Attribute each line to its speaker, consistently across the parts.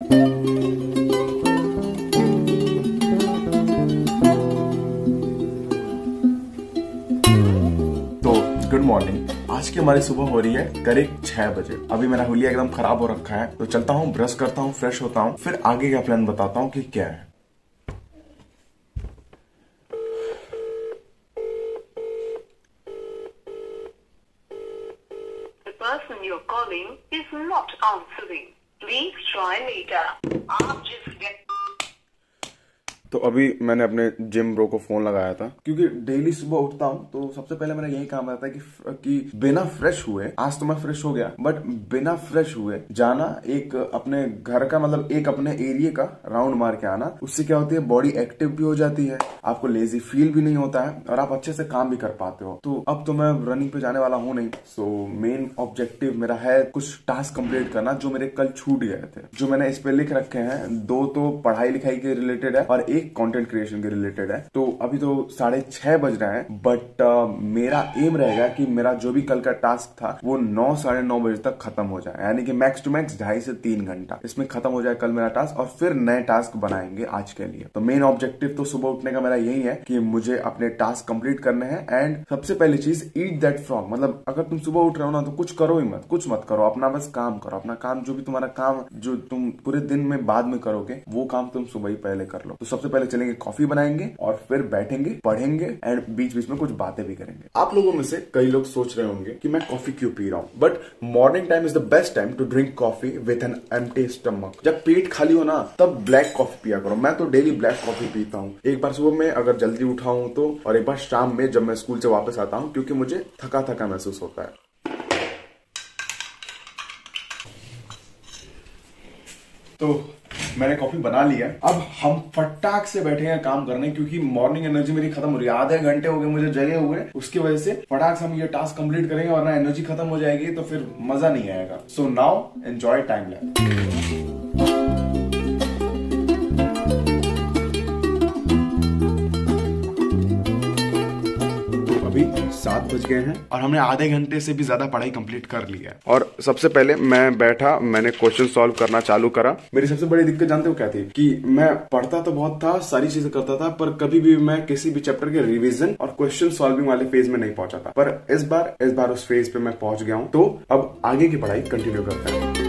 Speaker 1: तो good morning. आज की हमारी सुबह हो रही है करीब 6 बजे। अभी मेरा हुलिया एकदम खराब हो रखा है, तो चलता हूँ, ब्रश करता हूँ, फ्रेश होता हूँ, फिर आगे का प्लान बताता हूँ कि क्या है।
Speaker 2: The person you're calling is not answering. Please try later. आप जिस व्यक्ति
Speaker 1: तो अभी मैंने अपने जिम ब्रो को फोन लगाया था, क्योंकि डेली सुबह उठता हूँ तो सबसे पहले मेरा यही काम रहता है कि बिना फ्रेश हुए, आज तो मैं फ्रेश हो गया, बट बिना फ्रेश हुए जाना, एक अपने घर का मतलब एक अपने एरिया का राउंड मार के आना। उससे क्या होती है, बॉडी एक्टिव भी हो जाती है, आपको लेजी फील भी नहीं होता है और आप अच्छे से काम भी कर पाते हो। तो अब तो मैं रनिंग पे जाने वाला हूँ नहीं, सो मेन ऑब्जेक्टिव मेरा है कुछ टास्क कंप्लीट करना जो मेरे कल छूट गए थे, जो मैंने इस पे लिख रखे हैं। 2 तो पढ़ाई लिखाई के रिलेटेड है और एक कंटेंट क्रिएशन के रिलेटेड है। तो अभी तो 6:30 बज रहे हैं, बट मेरा एम रहेगा कि मेरा जो भी कल का टास्क था वो 9 साढ़े 9 बजे तक खत्म हो जाए, यानी कि मैक्स टू मैक्स 2.5 से 3 घंटा इसमें खत्म हो जाए कल मेरा टास्क, और फिर नए टास्क बनाएंगे आज के लिए। तो मेन ऑब्जेक्टिव तो सुबह उठने का मेरा यही है कि मुझे अपने टास्क कंप्लीट करने हैं। एंड सबसे पहली चीज, ईट दैट फ्रॉग। मतलब अगर तुम सुबह उठ रहे हो ना तो कुछ करो ही मत, कुछ मत करो, अपना बस काम करो। अपना काम, जो भी तुम्हारा काम जो तुम पूरे दिन में बाद में करोगे, वो काम तुम सुबह ही पहले कर लो। तो सबसे पहले चलेंगे, कॉफी बनाएंगे और फिर बैठेंगे, पढ़ेंगे एंड बीच बीच में कुछ बातें भी करेंगे। आप लोगों में से कई लोग सोच रहे होंगे कि मैं कॉफी क्यों पी रहा हूं, but morning time is the best time to drink coffee with an empty stomach. जब पेट खाली हो ना, तब ब्लैक कॉफी पिया करो। मैं तो डेली ब्लैक कॉफी पीता हूँ, एक बार सुबह में अगर जल्दी उठा हूं तो, और एक बार शाम में जब मैं स्कूल से वापस आता हूं, क्योंकि मुझे थका थका महसूस होता है। तो मैंने कॉफी बना लिया, अब हम फटाक से बैठे हैं काम करने, क्योंकि मॉर्निंग एनर्जी मेरी खत्म हो रही है। आधे घंटे हो गए मुझे जगे हुए, उसकी वजह से फटाक से हम ये टास्क कंप्लीट करेंगे, वरना एनर्जी खत्म हो जाएगी तो फिर मजा नहीं आएगा। So now enjoy time lapse. अभी 7 बज गए हैं और हमने आधे घंटे से भी ज्यादा पढ़ाई कंप्लीट कर लिया है। और सबसे पहले मैं बैठा, मैंने क्वेश्चन सॉल्व करना चालू करा। मेरी सबसे बड़ी दिक्कत जानते हो क्या थी, कि मैं पढ़ता तो बहुत था, सारी चीजें करता था, पर कभी भी मैं किसी भी चैप्टर के रिवीजन और क्वेश्चन सॉल्विंग वाले फेज में नहीं पहुंचा था। पर इस बार उस फेज पे मैं पहुंच गया हूं। तो अब आगे की पढ़ाई कंटिन्यू करते हैं।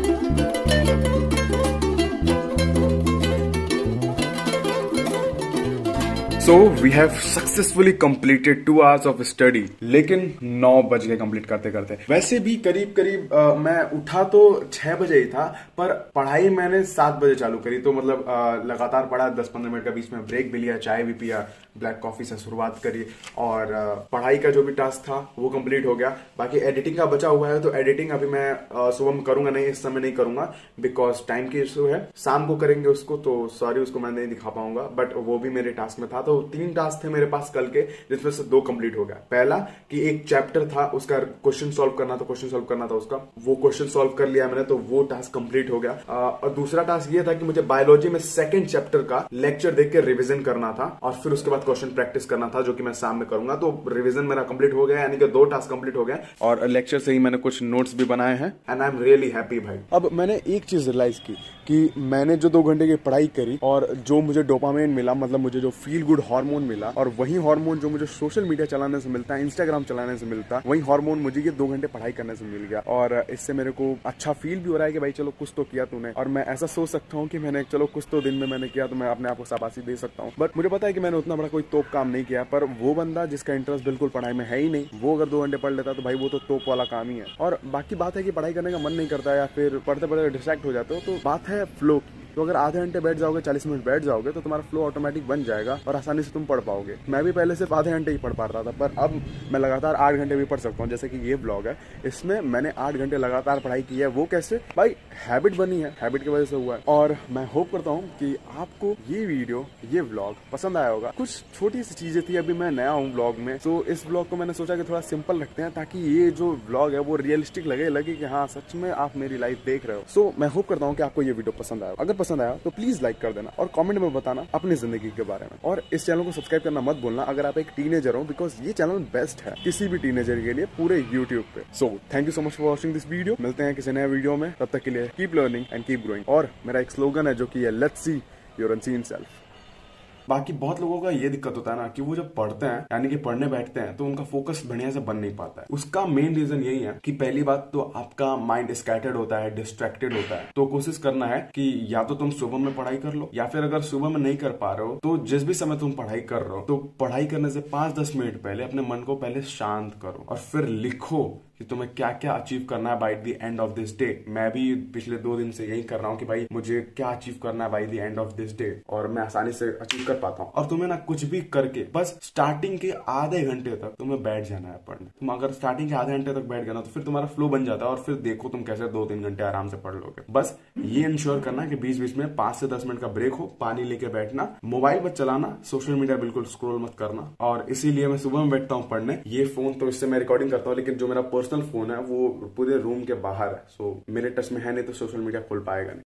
Speaker 1: So we have successfully completed 2 hours of study, लेकिन 9 बज गए कंप्लीट करते करते। वैसे भी करीब करीब मैं उठा तो 6 बजे ही था, पर पढ़ाई मैंने 7 बजे चालू करी। तो मतलब लगातार पढ़ा, 10-15 मिनट का बीच में ब्रेक भी लिया, चाय भी पिया, ब्लैक कॉफी से शुरुआत करी, और पढ़ाई का जो भी टास्क था वो कंप्लीट हो गया। बाकी एडिटिंग का बचा हुआ है, तो एडिटिंग अभी मैं सुबह में करूंगा नहीं, इस समय नहीं करूंगा, बिकॉज टाइम की इशू है। शाम को करेंगे उसको, तो सॉरी उसको मैं नहीं दिखा पाऊंगा, बट वो भी मेरे टास्क में था। तो 3 टास्क थे मेरे पास कल के, जिसमें से 2 कंप्लीट हो गया। पहला कि एक चैप्टर था, उसका क्वेश्चन सॉल्व करना था, उसका वो क्वेश्चन सॉल्व कर लिया मैंने, तो वो टास्क कंप्लीट हो गया। और दूसरा टास्क ये था कि मुझे बायोलॉजी में 2nd चैप्टर का लेक्चर देख के रिविजन करना था, और फिर उसके बाद क्वेश्चन प्रैक्टिस करना था, जो कि मैं शाम में करूंगा। तो रिविजन मेरा कंप्लीट हो गया, यानी कि 2 टास्क कंप्लीट हो गए, और लेक्चर से ही मैंने कुछ नोट्स भी बनाए हैं, and I am really happy भाई। अब मैंने एक चीज रियलाइज की कि मैंने जो 2 घंटे की पढ़ाई करी, और जो मुझे डोपामाइन मिला, मतलब मुझे जो फील गुड हार्मोन मिला, और वही हार्मोन जो मुझे सोशल मीडिया चलाने से मिलता है, इंस्टाग्राम चलाने से मिलता है, वही हार्मोन मुझे ये 2 घंटे पढ़ाई करने से मिल गया। और इससे मेरे को अच्छा फील भी हो रहा है कि भाई चलो कुछ तो किया तूने, और मैं ऐसा सोच सकता हूँ कि मैंने चलो कुछ तो दिन में मैंने किया, तो मैं अपने आप को शाबाशी दे सकता हूँ। बट मुझे पता है कि मैंने उतना बड़ा कोई तोप काम नहीं किया, पर वो बंदा जिसका इंटरेस्ट बिल्कुल पढ़ाई में है ही नहीं, वो अगर 2 घंटे पढ़ लेता तो भाई वो तो तोप वाला काम ही है। और बाकी बात है कि पढ़ाई करने का मन नहीं करता है, या फिर पढ़ते पढ़ते डिस्ट्रैक्ट हो जाते हो, तो बात है फ्लो की। तो अगर आधे घंटे बैठ जाओगे, 40 मिनट बैठ जाओगे, तो तुम्हारा फ्लो ऑटोमेटिक बन जाएगा और आसानी से तुम पढ़ पाओगे। मैं भी पहले सिर्फ आधे घंटे ही पढ़ पाता था, पर अब मैं लगातार 8 घंटे भी पढ़ सकता हूँ। जैसे कि ये ब्लॉग है, इसमें मैंने 8 घंटे लगातार पढ़ाई की है। वो कैसे भाई, हैबिट बनी है, हैबिट की वजह से हुआ है। और मैं होप करता हूँ कि आपको ये वीडियो, ये ब्लॉग पसंद आया होगा। कुछ छोटी सी चीजें थी, अभी मैं नया हूँ ब्लॉग में, तो इस ब्लॉग को मैंने सोचा कि थोड़ा सिंपल रखते हैं, ताकि ये जो ब्लॉग है वो रियलिस्टिक लगे कि हाँ सच में आप मेरी लाइफ देख रहे हो। सो मैं होप करता हूँ कि आपको ये वीडियो पसंद आया। अगर पसंद आया तो प्लीज लाइक कर देना और कमेंट में बताना अपनी जिंदगी के बारे में। और इस चैनल को सब्सक्राइब करना मत भूलना अगर आप एक टीनेजर हो, बिकॉज ये चैनल बेस्ट है किसी भी टीनेजर के लिए पूरे यूट्यूब पे। So thank you so much for watching this video. मिलते हैं किसी नए वीडियो में, तब तक के लिए keep learning and keep growing. और मेरा एक स्लोगन है जो कि है let's see your unseen self. बाकी बहुत लोगों का ये दिक्कत होता है ना कि वो जब पढ़ते हैं यानी कि पढ़ने बैठते हैं तो उनका फोकस बढ़िया से बन नहीं पाता है। उसका मेन रीजन यही है कि पहली बात तो आपका माइंड स्कैटर्ड होता है, डिस्ट्रैक्टेड होता है। तो कोशिश करना है कि या तो तुम सुबह में पढ़ाई कर लो, या फिर अगर सुबह में नहीं कर पा रहे हो तो जिस भी समय तुम पढ़ाई कर रहे हो तो पढ़ाई करने से 5-10 मिनट पहले अपने मन को पहले शांत करो और फिर लिखो कि तुम्हें क्या क्या अचीव करना है by the end of this day. मैं भी पिछले 2 दिन से यही कर रहा हूँ कि भाई मुझे क्या अचीव करना है by the end of this day, और मैं आसानी से अचीव कर पाता हूँ। और तुम्हें ना कुछ भी करके बस स्टार्टिंग के आधे घंटे तक तुम्हें बैठ जाना है पढ़ने। तुम अगर स्टार्टिंग के आधे घंटे तक बैठ गए ना तो फिर तुम्हारा फ्लो बन जाता है और फिर देखो तुम कैसे 2-3 घंटे आराम से पढ़ लोगे। बस ये इंश्योर करना कि बीच बीच में 5 से 10 मिनट का ब्रेक हो, पानी लेके बैठना, मोबाइल मत चलाना, सोशल मीडिया बिल्कुल स्क्रॉल मत करना। और इसीलिए मैं सुबह में बैठता हूँ पढ़ने। ये फोन तो इससे मैं रिकॉर्डिंग करता हूँ, लेकिन जो मेरा पर्सनल फोन है वो पूरे रूम के बाहर है, सो मेरे टच में है नहीं तो सोशल मीडिया खोल पाएगा नहीं।